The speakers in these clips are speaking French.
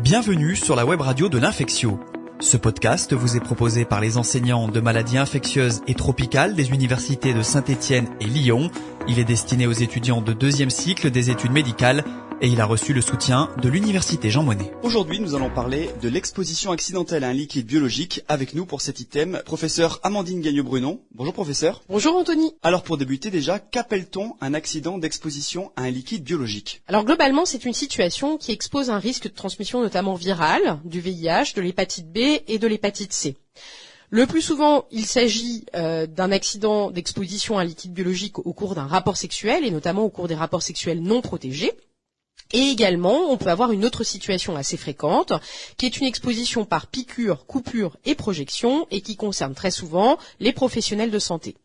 Bienvenue sur la web radio de l'Infectio. Ce podcast vous est proposé par les enseignants de maladies infectieuses et tropicales des universités de Saint-Étienne et Lyon. Il est destiné aux étudiants de deuxième cycle des études médicales et il a reçu le soutien de l'université Jean Monnet. Aujourd'hui, nous allons parler de l'exposition accidentelle à un liquide biologique. Avec nous pour cet item, professeur Amandine Gagnon-Brunon. Bonjour professeur. Bonjour Anthony. Alors pour débuter déjà, qu'appelle-t-on un accident d'exposition à un liquide biologique? Alors globalement, c'est une situation qui expose un risque de transmission notamment virale, du VIH, de l'hépatite B et de l'hépatite C. Le plus souvent, il s'agit d'un accident d'exposition à un liquide biologique au cours d'un rapport sexuel et notamment au cours des rapports sexuels non protégés. Et également, on peut avoir une autre situation assez fréquente, qui est une exposition par piqûre, coupure et projection, et qui concerne très souvent les professionnels de santé.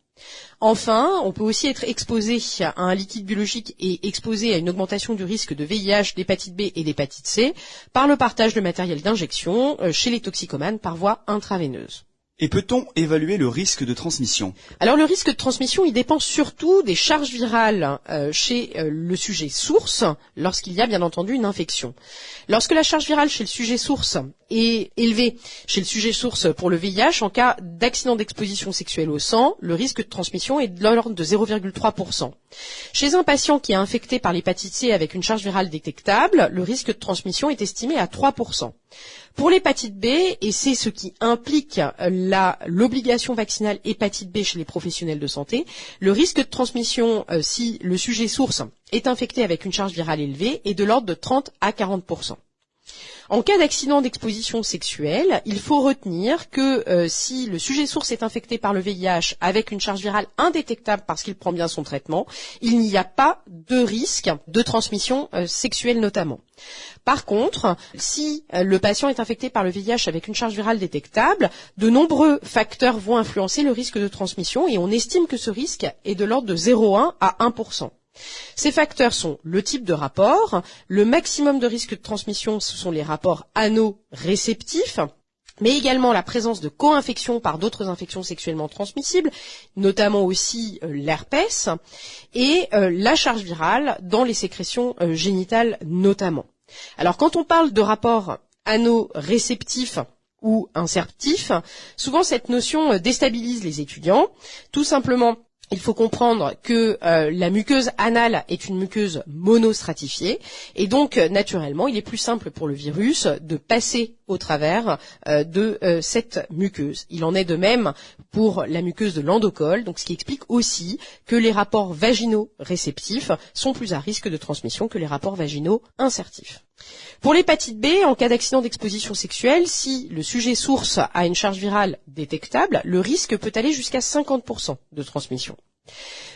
Enfin, on peut aussi être exposé à un liquide biologique et exposé à une augmentation du risque de VIH, d'hépatite B et d'hépatite C par le partage de matériel d'injection chez les toxicomanes par voie intraveineuse. Et peut-on évaluer le risque de transmission? Alors le risque de transmission, il dépend surtout des charges virales chez le sujet source lorsqu'il y a bien entendu une infection. Lorsque la charge virale chez le sujet source est élevée chez le sujet source pour le VIH, en cas d'accident d'exposition sexuelle au sang, le risque de transmission est de l'ordre de 0,3%. Chez un patient qui est infecté par l'hépatite C avec une charge virale détectable, le risque de transmission est estimé à 3%. Pour l'hépatite B, et c'est ce qui implique l'obligation vaccinale hépatite B chez les professionnels de santé, le risque de transmission, si le sujet source est infecté avec une charge virale élevée, est de l'ordre de 30 à 40%. En cas d'accident d'exposition sexuelle, il faut retenir que si le sujet source est infecté par le VIH avec une charge virale indétectable parce qu'il prend bien son traitement, il n'y a pas de risque de transmission sexuelle notamment. Par contre, si le patient est infecté par le VIH avec une charge virale détectable, de nombreux facteurs vont influencer le risque de transmission et on estime que ce risque est de l'ordre de 0,1 à 1%. Ces facteurs sont le type de rapport, le maximum de risque de transmission, ce sont les rapports anneaux-réceptifs, mais également la présence de co-infections par d'autres infections sexuellement transmissibles, notamment aussi l'herpès, et la charge virale dans les sécrétions génitales notamment. Alors quand on parle de rapports anneaux-réceptifs ou insertifs, souvent cette notion déstabilise les étudiants, tout simplement. Il faut comprendre que la muqueuse anale est une muqueuse monostratifiée et donc naturellement il est plus simple pour le virus de passer au travers de cette muqueuse. Il en est de même pour la muqueuse de l'endocolle, donc ce qui explique aussi que les rapports vaginaux réceptifs sont plus à risque de transmission que les rapports vaginaux insertifs. Pour l'hépatite B, en cas d'accident d'exposition sexuelle, si le sujet source a une charge virale détectable, le risque peut aller jusqu'à 50% de transmission.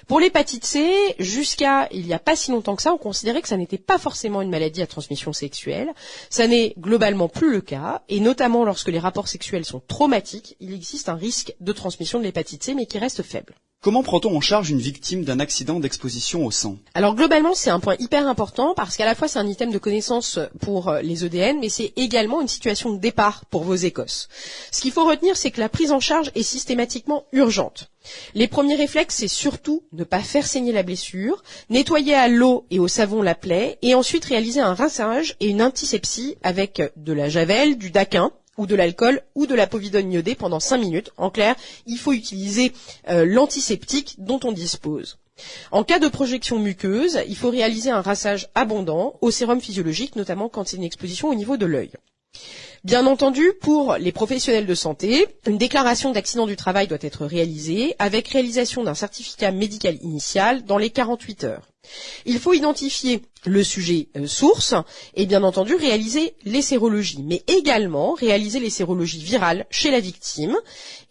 Pour l'hépatite C, jusqu'à il n'y a pas si longtemps que ça, on considérait que ça n'était pas forcément une maladie à transmission sexuelle. Ça n'est globalement plus le cas, et notamment lorsque les rapports sexuels sont traumatiques, il existe un risque de transmission de l'hépatite C, mais qui reste faible. Comment prend-on en charge une victime d'un accident d'exposition au sang? Alors globalement, c'est un point hyper important parce qu'à la fois c'est un item de connaissance pour les EDN, mais c'est également une situation de départ pour vos écosses. Ce qu'il faut retenir, c'est que la prise en charge est systématiquement urgente. Les premiers réflexes, c'est surtout ne pas faire saigner la blessure, nettoyer à l'eau et au savon la plaie, et ensuite réaliser un rinçage et une antisepsie avec de la javel, du daquin, ou de l'alcool, ou de la povidone iodée pendant 5 minutes. En clair, il faut utiliser l'antiseptique dont on dispose. En cas de projection muqueuse, il faut réaliser un rinçage abondant au sérum physiologique, notamment quand c'est une exposition au niveau de l'œil. Bien entendu, pour les professionnels de santé, une déclaration d'accident du travail doit être réalisée avec réalisation d'un certificat médical initial dans les 48 heures. Il faut identifier le sujet source et bien entendu réaliser les sérologies, mais également réaliser les sérologies virales chez la victime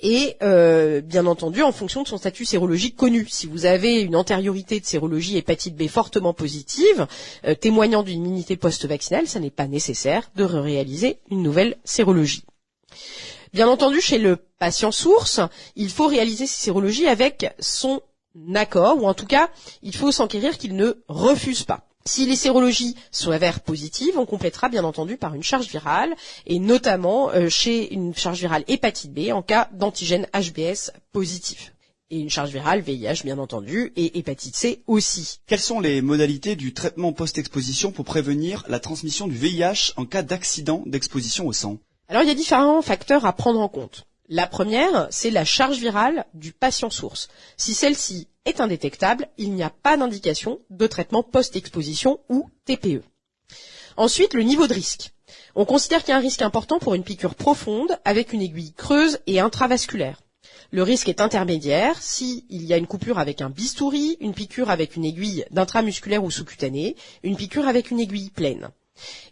et bien entendu en fonction de son statut sérologique connu. Si vous avez une antériorité de sérologie hépatite B fortement positive, témoignant d'une immunité post-vaccinale, ça n'est pas nécessaire de réaliser une nouvelle sérologie. Bien entendu, chez le patient source, il faut réaliser ces sérologies avec son accord, ou en tout cas, il faut s'enquérir qu'il ne refuse pas. Si les sérologies s'avèrent positives, on complétera bien entendu par une charge virale, et notamment chez une charge virale hépatite B en cas d'antigène HBs positif. Et une charge virale, VIH bien entendu, et hépatite C aussi. Quelles sont les modalités du traitement post-exposition pour prévenir la transmission du VIH en cas d'accident d'exposition au sang? Alors il y a différents facteurs à prendre en compte. La première, c'est la charge virale du patient source. Si celle-ci est indétectable, il n'y a pas d'indication de traitement post-exposition ou TPE. Ensuite, le niveau de risque. On considère qu'il y a un risque important pour une piqûre profonde avec une aiguille creuse et intravasculaire. Le risque est intermédiaire s'il y a une coupure avec un bistouri, une piqûre avec une aiguille d'intramusculaire ou sous-cutanée, une piqûre avec une aiguille pleine.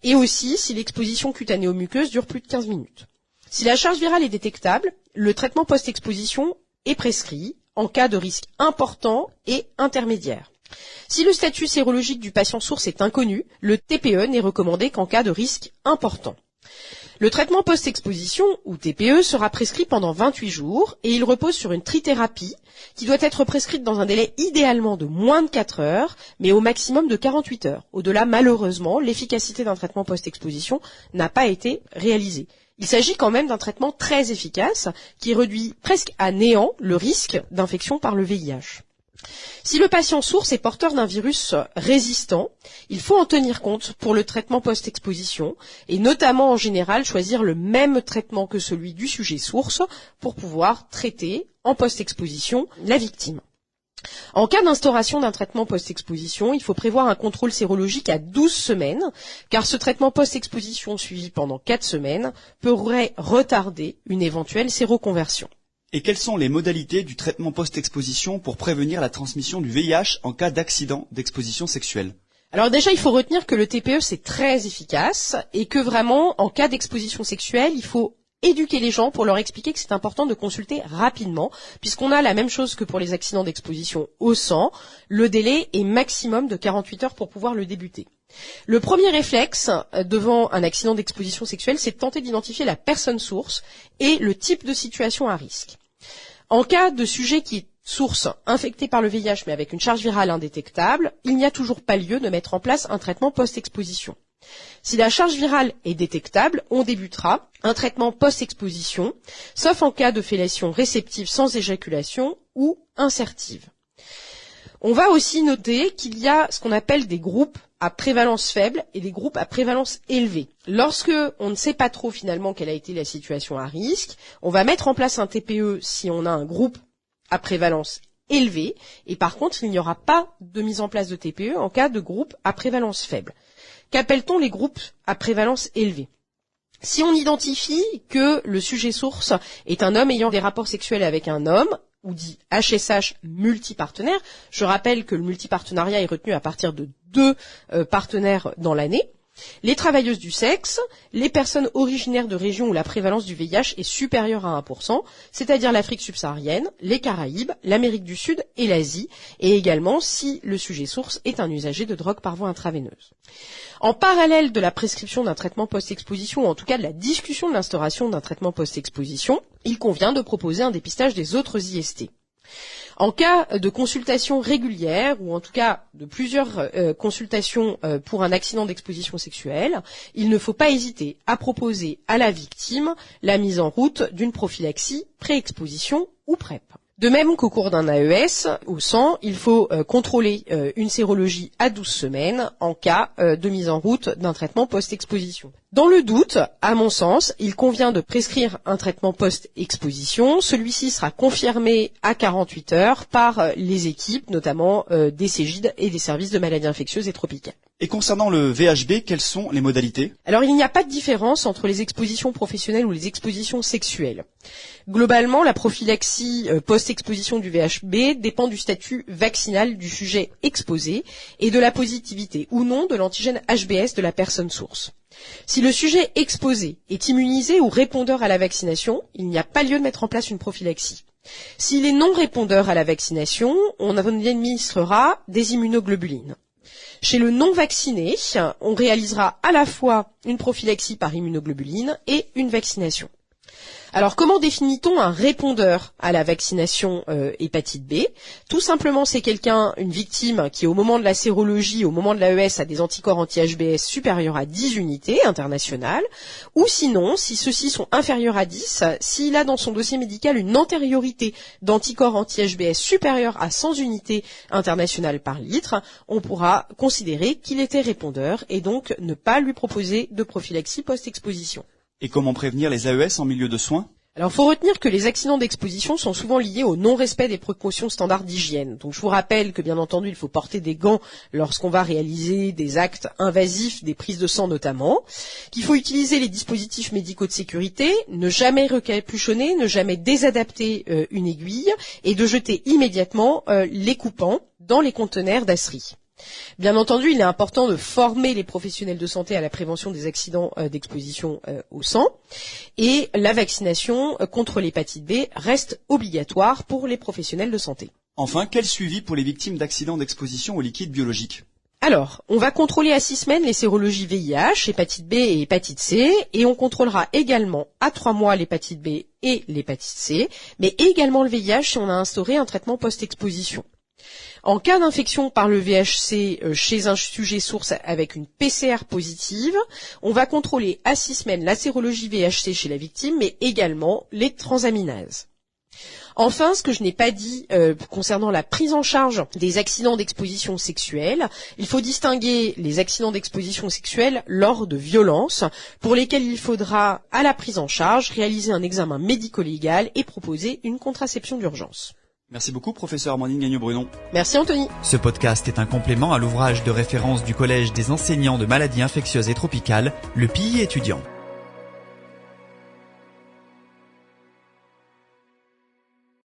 Et aussi si l'exposition cutanéo-muqueuse dure plus de 15 minutes. Si la charge virale est détectable, le traitement post-exposition est prescrit en cas de risque important et intermédiaire. Si le statut sérologique du patient source est inconnu, le TPE n'est recommandé qu'en cas de risque important. Le traitement post-exposition, ou TPE, sera prescrit pendant 28 jours et il repose sur une trithérapie qui doit être prescrite dans un délai idéalement de moins de 4 heures, mais au maximum de 48 heures. Au-delà, malheureusement, l'efficacité d'un traitement post-exposition n'a pas été réalisée. Il s'agit quand même d'un traitement très efficace qui réduit presque à néant le risque d'infection par le VIH. Si le patient source est porteur d'un virus résistant, il faut en tenir compte pour le traitement post-exposition et notamment en général choisir le même traitement que celui du sujet source pour pouvoir traiter en post-exposition la victime. En cas d'instauration d'un traitement post-exposition, il faut prévoir un contrôle sérologique à 12 semaines, car ce traitement post-exposition suivi pendant 4 semaines pourrait retarder une éventuelle séroconversion. Et quelles sont les modalités du traitement post-exposition pour prévenir la transmission du VIH en cas d'accident d'exposition sexuelle? Alors déjà, il faut retenir que le TPE, c'est très efficace et que vraiment, en cas d'exposition sexuelle, il faut éduquer les gens pour leur expliquer que c'est important de consulter rapidement, puisqu'on a la même chose que pour les accidents d'exposition au sang. Le délai est maximum de 48 heures pour pouvoir le débuter. Le premier réflexe devant un accident d'exposition sexuelle, c'est de tenter d'identifier la personne source et le type de situation à risque. En cas de sujet qui est source infecté par le VIH mais avec une charge virale indétectable, il n'y a toujours pas lieu de mettre en place un traitement post-exposition. Si la charge virale est détectable, on débutera un traitement post-exposition, sauf en cas de fellation réceptive sans éjaculation ou insertive. On va aussi noter qu'il y a ce qu'on appelle des groupes à prévalence faible et des groupes à prévalence élevée. Lorsque on ne sait pas trop finalement quelle a été la situation à risque, on va mettre en place un TPE si on a un groupe à prévalence élevée et par contre il n'y aura pas de mise en place de TPE en cas de groupe à prévalence faible. Qu'appelle-t-on les groupes à prévalence élevée? Si on identifie que le sujet source est un homme ayant des rapports sexuels avec un homme, ou dit HSH multipartenaire, je rappelle que le multipartenariat est retenu à partir de 2 partenaires dans l'année, les travailleuses du sexe, les personnes originaires de régions où la prévalence du VIH est supérieure à 1%, c'est-à-dire l'Afrique subsaharienne, les Caraïbes, l'Amérique du Sud et l'Asie, et également si le sujet source est un usager de drogue par voie intraveineuse. En parallèle de la prescription d'un traitement post-exposition, ou en tout cas de la discussion de l'instauration d'un traitement post-exposition, il convient de proposer un dépistage des autres IST. En cas de consultation régulière, ou en tout cas de plusieurs consultations pour un accident d'exposition sexuelle, il ne faut pas hésiter à proposer à la victime la mise en route d'une prophylaxie pré-exposition ou PrEP. De même qu'au cours d'un AES au sang, il faut contrôler une sérologie à 12 semaines en cas de mise en route d'un traitement post-exposition. Dans le doute, à mon sens, il convient de prescrire un traitement post-exposition. Celui-ci sera confirmé à 48 heures par les équipes, notamment des Cégides et des services de maladies infectieuses et tropicales. Et concernant le VHB, quelles sont les modalités? Alors, il n'y a pas de différence entre les expositions professionnelles ou les expositions sexuelles. Globalement, la prophylaxie post-exposition du VHB dépend du statut vaccinal du sujet exposé et de la positivité ou non de l'antigène HBs de la personne source. Si le sujet exposé est immunisé ou répondeur à la vaccination, il n'y a pas lieu de mettre en place une prophylaxie. S'il est non répondeur à la vaccination, on administrera des immunoglobulines. Chez le non-vacciné, on réalisera à la fois une prophylaxie par immunoglobuline et une vaccination. Alors, comment définit-on un répondeur à la vaccination hépatite B? Tout simplement, c'est une victime qui, au moment de la sérologie, au moment de l'AES, a des anticorps anti-HBs supérieurs à 10 unités internationales, ou sinon, si ceux-ci sont inférieurs à 10, s'il a dans son dossier médical une antériorité d'anticorps anti-HBs supérieurs à 100 unités internationales par litre, on pourra considérer qu'il était répondeur et donc ne pas lui proposer de prophylaxie post-exposition. Et comment prévenir les AES en milieu de soins? Alors, il faut retenir que les accidents d'exposition sont souvent liés au non-respect des précautions standards d'hygiène. Donc, je vous rappelle que, bien entendu, il faut porter des gants lorsqu'on va réaliser des actes invasifs, des prises de sang notamment, qu'il faut utiliser les dispositifs médicaux de sécurité, ne jamais recapuchonner, ne jamais désadapter une aiguille et de jeter immédiatement les coupants dans les conteneurs d'asserie. Bien entendu, il est important de former les professionnels de santé à la prévention des accidents d'exposition au sang et la vaccination contre l'hépatite B reste obligatoire pour les professionnels de santé. Enfin, quel suivi pour les victimes d'accidents d'exposition aux liquides biologiques? Alors, on va contrôler à 6 semaines les sérologies VIH, hépatite B et hépatite C, et on contrôlera également à 3 mois l'hépatite B et l'hépatite C, mais également le VIH si on a instauré un traitement post-exposition. En cas d'infection par le VHC chez un sujet source avec une PCR positive, on va contrôler à 6 semaines la sérologie VHC chez la victime, mais également les transaminases. Enfin, ce que je n'ai pas dit concernant la prise en charge des accidents d'exposition sexuelle, il faut distinguer les accidents d'exposition sexuelle lors de violences, pour lesquels il faudra, à la prise en charge, réaliser un examen médico-légal et proposer une contraception d'urgence. Merci beaucoup, professeur Amandine Gagnon-Brunon. Merci Anthony. Ce podcast est un complément à l'ouvrage de référence du Collège des enseignants de maladies infectieuses et tropicales, le PI étudiant.